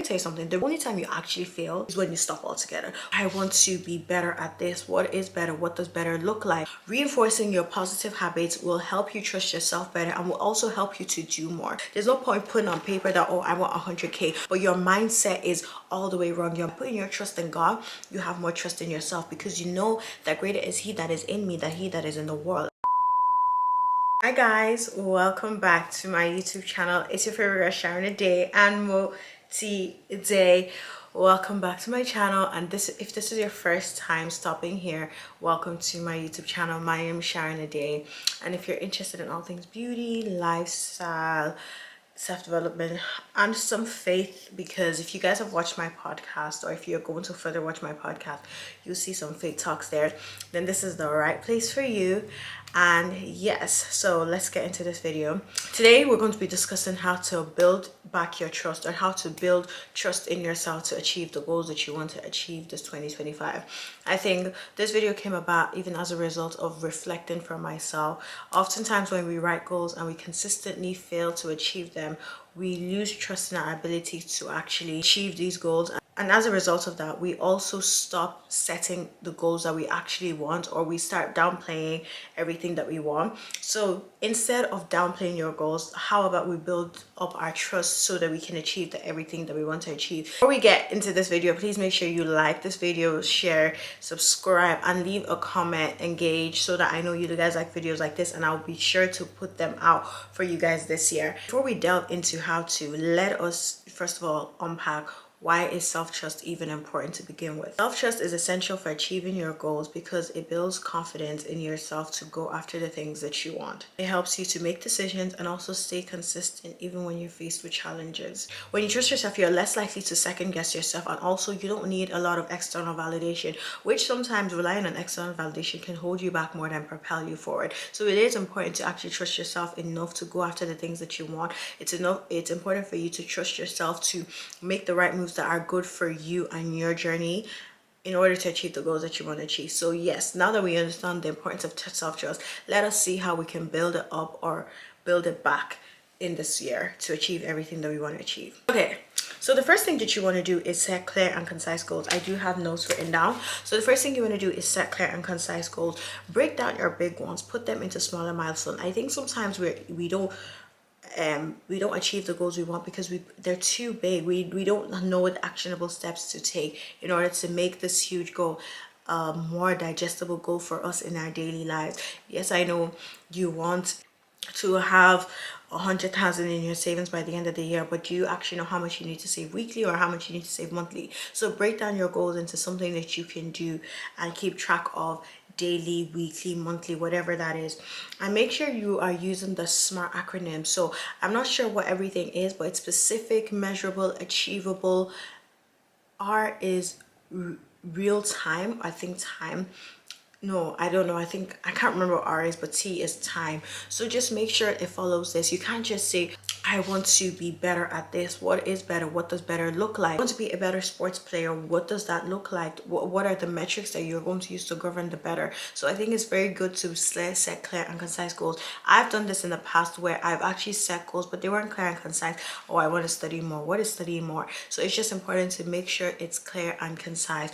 tell you something, the only time you actually fail is when you stop altogether. I want to be better at this. What is better? What does better look like? Reinforcing your positive habits will help you trust yourself better and will also help you to do more. There's no point putting on paper that, oh, I want 100k, but your mindset is all the way wrong. You're putting your trust in God. You have more trust in yourself because you know that greater is he that is in me than he that is in the world. Hi guys, welcome back to my YouTube channel. It's your favorite girl Sharonade and Day. Welcome back to my channel, and if this is your first time stopping here, welcome to my YouTube channel. My name is Sharonade, and if you're interested in all things beauty, lifestyle, self-development and some faith, because if you guys have watched my podcast or if you're going to further watch my podcast, you'll see some faith talks there, then this is the right place for you. And yes, so let's get into this video. Today we're going to be discussing how to build back your trust, or how to build trust in yourself to achieve the goals that you want to achieve this 2025. I think this video came about even as a result of reflecting for myself. Oftentimes when we write goals and we consistently fail to achieve them, we lose trust in our ability to actually achieve these goals. And as a result of that, we also stop setting the goals that we actually want, or we start downplaying everything that we want. So instead of downplaying your goals, how about we build up our trust so that we can achieve everything that we want to achieve? Before we get into this video, please make sure you like this video, share, subscribe, and leave a comment, engage, so that I know you guys like videos like this, and I'll be sure to put them out for you guys this year. Before we delve into how to, let us first of all unpack why is self-trust even important to begin with. Self-trust is essential for achieving your goals because it builds confidence in yourself to go after the things that you want. It helps you to make decisions and also stay consistent even when you're faced with challenges. When you trust yourself, you're less likely to second guess yourself, and also you don't need a lot of external validation, which sometimes relying on external validation can hold you back more than propel you forward. So it is important to actually trust yourself enough to go after the things that you want. It's important for you to trust yourself to make the right moves that are good for you and your journey in order to achieve the goals that you want to achieve. So yes, now that we understand the importance of self-trust, let us see how we can build it up or build it back in this year to achieve everything that we want to achieve. Okay, so the first thing that you want to do is set clear and concise goals. I do have notes written down. So the first thing you want to do is set clear and concise goals. Break down your big ones, put them into smaller milestones. I think sometimes we don't achieve the goals we want because they're too big. We don't know what actionable steps to take in order to make this huge goal a more digestible goal for us in our daily lives. Yes, I know you want to have 100,000 in your savings by the end of the year, but do you actually know how much you need to save weekly or how much you need to save monthly? So break down your goals into something that you can do and keep track of daily, weekly, monthly, whatever that is. And make sure you are using the SMART acronym. So I'm not sure what everything is, but it's specific, measurable, achievable. R is real time, I think time. No, I don't know. I can't remember what R is, but T is time. So just make sure it follows this. You can't just say, I want to be better at this. What is better? What does better look like? I want to be a better sports player. What does that look like? What are the metrics that you're going to use to govern the better? So I think it's very good to set clear and concise goals. I've done this in the past where I've actually set goals, but they weren't clear and concise. Oh, I want to study more. What is studying more? So it's just important to make sure it's clear and concise.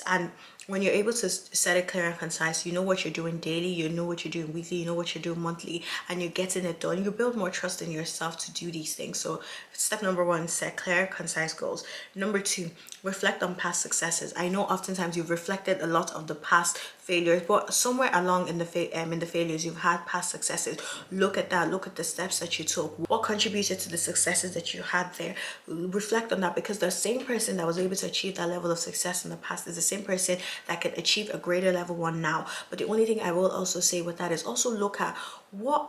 And when you're able to set it clear and concise, you know what you're doing daily, you know what you're doing weekly, you know what you're doing monthly, and you're getting it done. You build more trust in yourself to do these things. So step number one, set clear, concise goals. Number two, reflect on past successes. I know oftentimes you've reflected a lot of the past failures, but somewhere along in the failures you've had past successes. Look at that. Look at the steps that you took. What contributed to the successes that you had there? Reflect on that, because the same person that was able to achieve that level of success in the past is the same person that can achieve a greater level one now. But the only thing I will also say with that is also look at what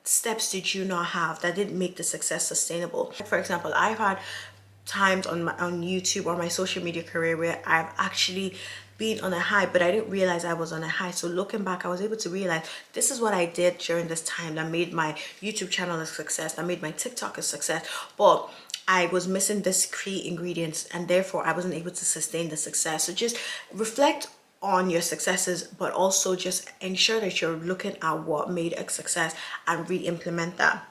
steps did you not have that didn't make the success sustainable. For example, I've had times on YouTube or my social media career where I've actually been on a high, but I didn't realize I was on a high. So looking back, I was able to realize this is what I did during this time that made my YouTube channel a success, that made my TikTok a success, but I was missing this key ingredients and therefore I wasn't able to sustain the success. So just reflect on your successes, but also just ensure that you're looking at what made a success and re-implement that.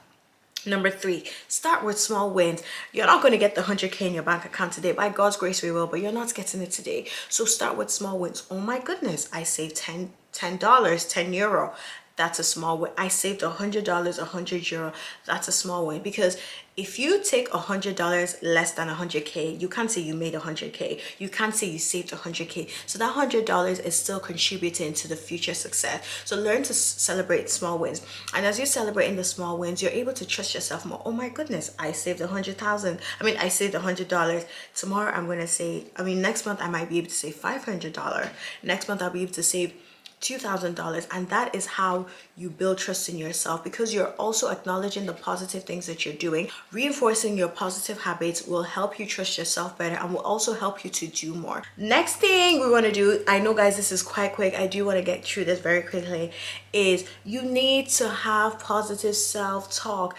Number three, start with small wins. You're not going to get the 100K in your bank account today. By God's grace, we will, but you're not getting it today. So start with small wins. Oh my goodness, I saved $10, €10. That's a small win. I saved $100, €100. That's a small win, because if you take $100 less than 100K, you can't say you made 100K. You can't say you saved 100K. So that $100 is still contributing to the future success. So learn to celebrate small wins. And as you're celebrating the small wins, you're able to trust yourself more. Oh my goodness, I saved 100,000. I saved $100. Tomorrow I'm going to save, next month I might be able to save $500. Next month I'll be able to save $2,000. And that is how you build trust in yourself, because you're also acknowledging the positive things that you're doing. Reinforcing your positive habits will help you trust yourself better and will also help you to do more. Next thing we want to do, I know guys this is quite quick, I do want to get through this very quickly, is you need to have positive self-talk.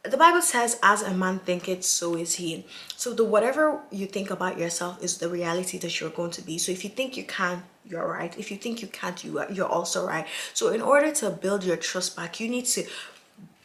The Bible says, as a man thinketh, so is he. So the whatever you think about yourself is the reality that you're going to be. So if you think you can, you're right. If you think you can't, you're also right. So in order to build your trust back, you need to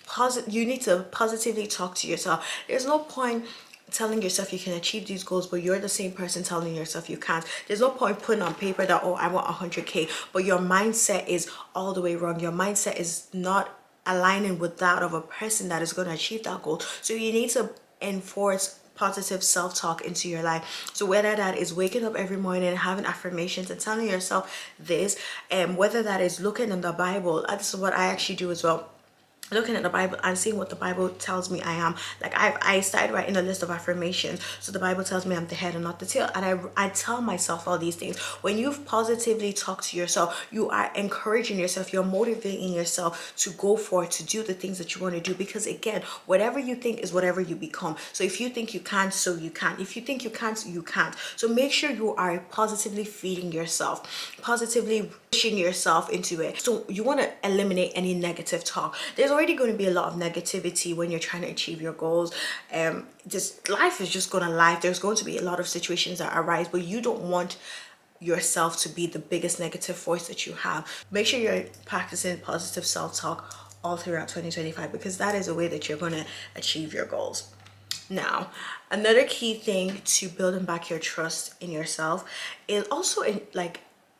positively talk to yourself. There's no point telling yourself you can achieve these goals, but you're the same person telling yourself you can't. There's no point putting on paper that, oh, I want 100K, but your mindset is all the way wrong. Your mindset is not aligning with that of a person that is going to achieve that goal. So you need to enforce positive self-talk into your life. So whether that is waking up every morning, having affirmations and telling yourself this, and whether that is looking in the Bible, this is what I actually do as well, looking at the Bible and seeing what the Bible tells me I am. Like I started writing a list of affirmations. So the Bible tells me I'm the head and not the tail, and I tell myself all these things. When you positively talk to yourself, you are encouraging yourself, you're motivating yourself to go for it, to do the things that you want to do, because again, whatever you think is whatever you become. So if you think you can't, so you can't. If you think you can't, you can't. So make sure you are positively feeding yourself, positively pushing yourself into it. So you want to eliminate any negative talk. There's already going to be a lot of negativity when you're trying to achieve your goals. Just life is just going to life. There's going to be a lot of situations that arise, but you don't want yourself to be the biggest negative force that you have. Make sure you're practicing positive self-talk all throughout 2025, because that is a way that you're going to achieve your goals. Now, another key thing to building back your trust in yourself is also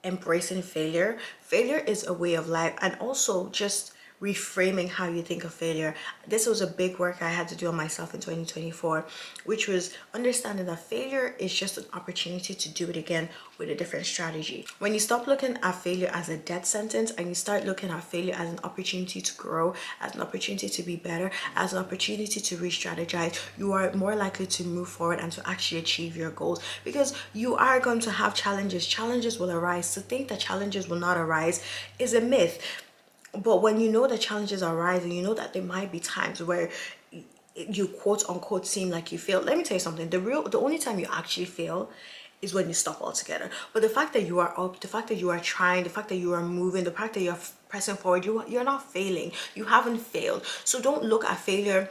embracing failure. Failure is a way of life, and also just reframing how you think of failure. This was a big work I had to do on myself in 2024, which was understanding that failure is just an opportunity to do it again with a different strategy. When you stop looking at failure as a death sentence and you start looking at failure as an opportunity to grow, as an opportunity to be better, as an opportunity to re-strategize, you are more likely to move forward and to actually achieve your goals, because you are going to have challenges. Challenges will arise. To think that challenges will not arise is a myth. But when you know that challenges are rising, you know that there might be times where you quote unquote seem like you fail. Let me tell you something. The only time you actually fail is when you stop altogether. But the fact that you are up, the fact that you are trying, the fact that you are moving, the fact that you're pressing forward, you're not failing. You haven't failed. So don't look at failure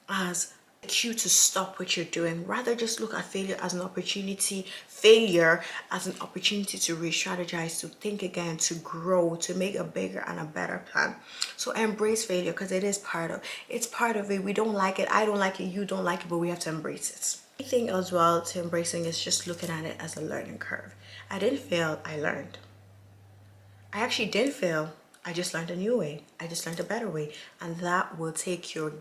as a cue to stop what you're doing. Rather, just look at failure as an opportunity, to re-strategize, to think again, to grow, to make a bigger and a better plan. So embrace failure, because it's part of it. We don't like it, I don't like it, you don't like it, but we have to embrace it. The thing as well to embracing is just looking at it as a learning curve. I didn't fail, I learned. I actually did fail, I just learned a new way. I just learned a better way. And that will take your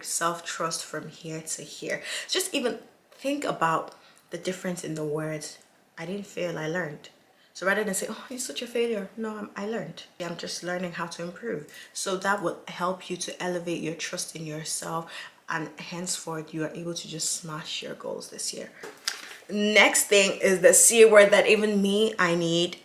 self-trust from here to here. Just even think about the difference in the words. I didn't fail, I learned. So rather than say, oh, you're such a failure, no, I learned. I'm just learning how to improve. So that will help you to elevate your trust in yourself, and henceforth you are able to just smash your goals this year. Next thing is the C word that even me, I need.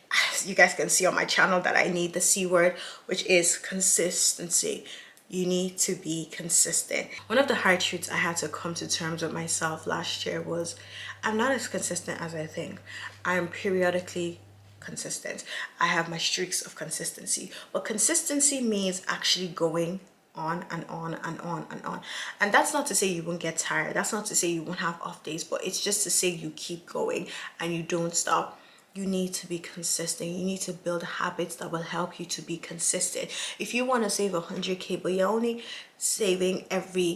You guys can see on my channel that I need the C word, which is consistency. You need to be consistent. One of the hard truths I had to come to terms with myself last year was I'm not as consistent as I think. I'm periodically consistent. I have my streaks of consistency, but consistency means actually going on and on and on and on. And that's not to say you won't get tired. That's not to say you won't have off days, but it's just to say you keep going and you don't stop. you need to be consistent. You need to build habits that will help you to be consistent. If you want to save 100K, but you're only saving every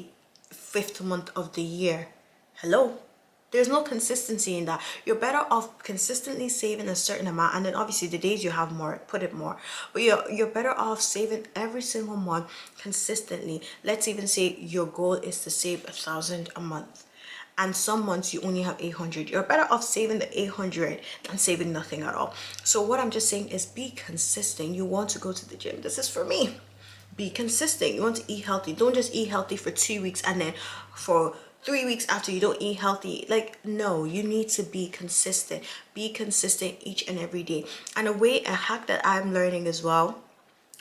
fifth month of the year, hello? There's no consistency in that. You're better off consistently saving a certain amount, and then obviously the days you have more, put it more. But you're better off saving every single month consistently. Let's even say your goal is to save 1,000 a month, and some months you only have 800. You're better off saving the 800 than saving nothing at all. So what I'm just saying is be consistent. You want to go to the gym. This is for me. Be consistent. You want to eat healthy. Don't just eat healthy for 2 weeks and then for 3 weeks after you don't eat healthy. Like, no, you need to be consistent. Be consistent each and every day. And a hack that I'm learning as well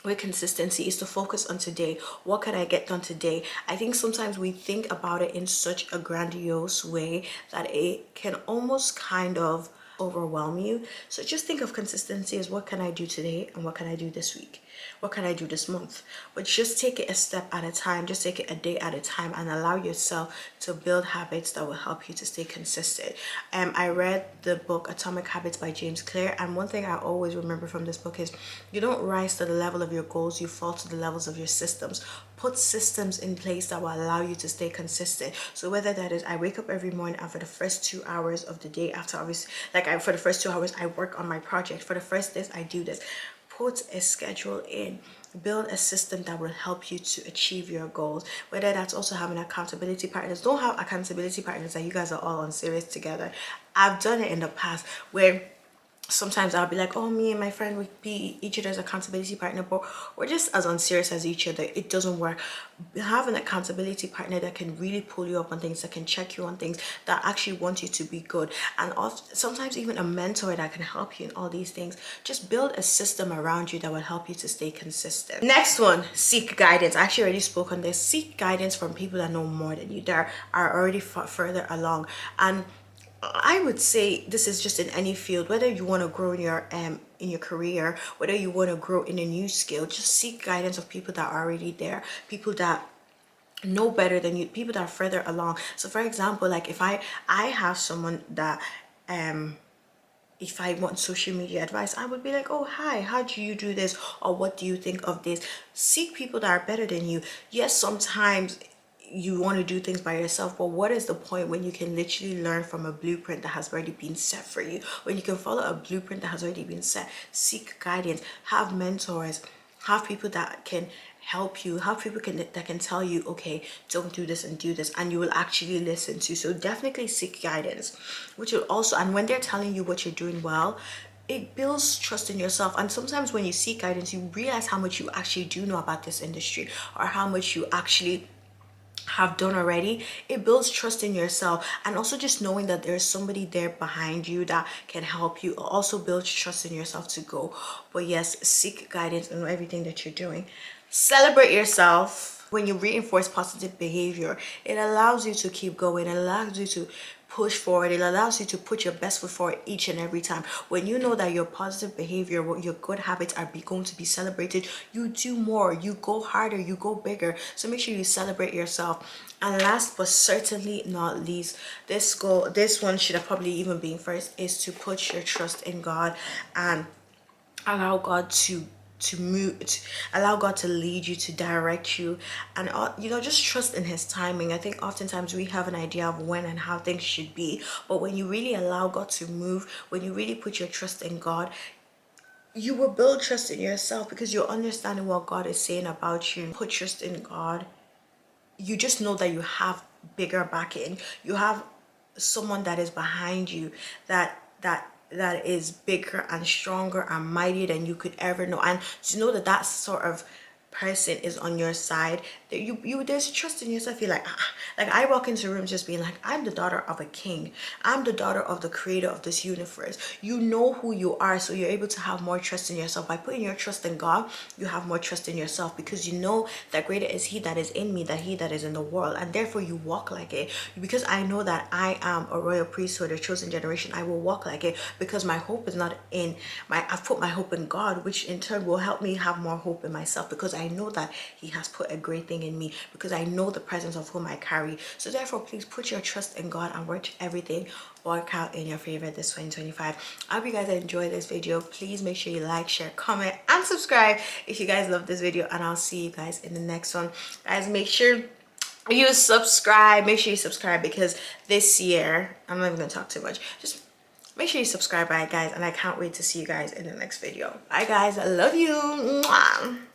with consistency is to focus on today. What can I get done today? I think sometimes we think about it in such a grandiose way that it can almost kind of overwhelm you. So just think of consistency as what can I do today and what can I do this week? What can I do this month? But just take it a step at a time. Just take it a day at a time and allow yourself to build habits that will help you to stay consistent. I read the book Atomic Habits by James Clear, and one thing I always remember from this book is you don't rise to the level of your goals, you fall to the levels of your systems. Put systems in place that will allow you to stay consistent. So whether that is I wake up every morning and for the first 2 hours of the day, after obviously for the first 2 hours I work on my project, for the first this I do this. Put a schedule in. Build a system that will help you to achieve your goals. Whether that's also having accountability partners. Don't have accountability partners that you guys are all on serious together. I've done it in the past where sometimes I'll be like, oh, me and my friend would be each other's accountability partner, but we're just as unserious as each other. It doesn't work. Have an accountability partner that can really pull you up on things, that can check you on things, that actually want you to be good, and sometimes even a mentor that can help you in all these things. Just build a system around you that will help you to stay consistent. Next one, seek guidance. I actually already spoke on this. Seek guidance from people that know more than you, that are already further along. And I would say this is just in any field, whether you want to grow in your career, whether you want to grow in a new skill, just seek guidance of people that are already there, people that know better than you, people that are further along. So for example, like if I have someone that if I want social media advice, I would be like, oh, hi, how do you do this? Or what do you think of this? Seek people that are better than you. Yes, sometimes you want to do things by yourself, but what is the point when you can literally learn from a blueprint that has already been set for you? When you can follow a blueprint that has already been set. Seek guidance. Have mentors. Have people that can help you, have people that can tell you, okay, don't do this and do this, and you will actually listen to. So definitely seek guidance, which will also, and when they're telling you what you're doing well, it builds trust in yourself. And sometimes when you seek guidance, you realize how much you actually do know about this industry, or how much you actually have done already. It builds trust in yourself, and also just knowing that there's somebody there behind you that can help you also builds trust in yourself to go. But yes, seek guidance in everything that you're doing. Celebrate yourself. When you reinforce positive behavior, it allows you to keep going. It allows you to push forward. It allows you to put your best foot forward each and every time. When you know that your positive behavior, your good habits are going to be celebrated, you do more, you go harder, you go bigger. So make sure you celebrate yourself. And last but certainly not least, this one should have probably even been first, is to put your trust in God and allow God to allow God to lead you, to direct you, and just trust in his timing. I think oftentimes we have an idea of when and how things should be, but when you really allow God to move, when you really put your trust in God, you will build trust in yourself, because you're understanding what God is saying about you. Put trust in God, you just know that you have bigger backing, you have someone that is behind you, that is bigger and stronger and mightier than you could ever know. And to know that that sort of person is on your side, that you there's trust in yourself. You're like, like I walk into rooms just being like, I'm the daughter of a king, I'm the daughter of the creator of this universe. You know who you are, so you're able to have more trust in yourself. By putting your trust in God, you have more trust in yourself, because you know that greater is he that is in me than he that is in the world, and therefore you walk like it. Because I know that I am a royal priesthood, a chosen generation, I will walk like it, because my hope is not in I've put my hope in God, which in turn will help me have more hope in myself, because I I know that he has put a great thing in me, because I know the presence of whom I carry. So therefore, please put your trust in God and watch everything work out in your favor this 2025. I hope you guys enjoyed this video. Please make sure you like, share, comment, and subscribe if you guys love this video, and I'll see you guys in the next one. Guys, make sure you subscribe. Make sure you subscribe, because this year, I'm not even gonna talk too much, just make sure you subscribe, right guys, and I can't wait to see you guys in the next video. Bye guys, I love you. Mwah.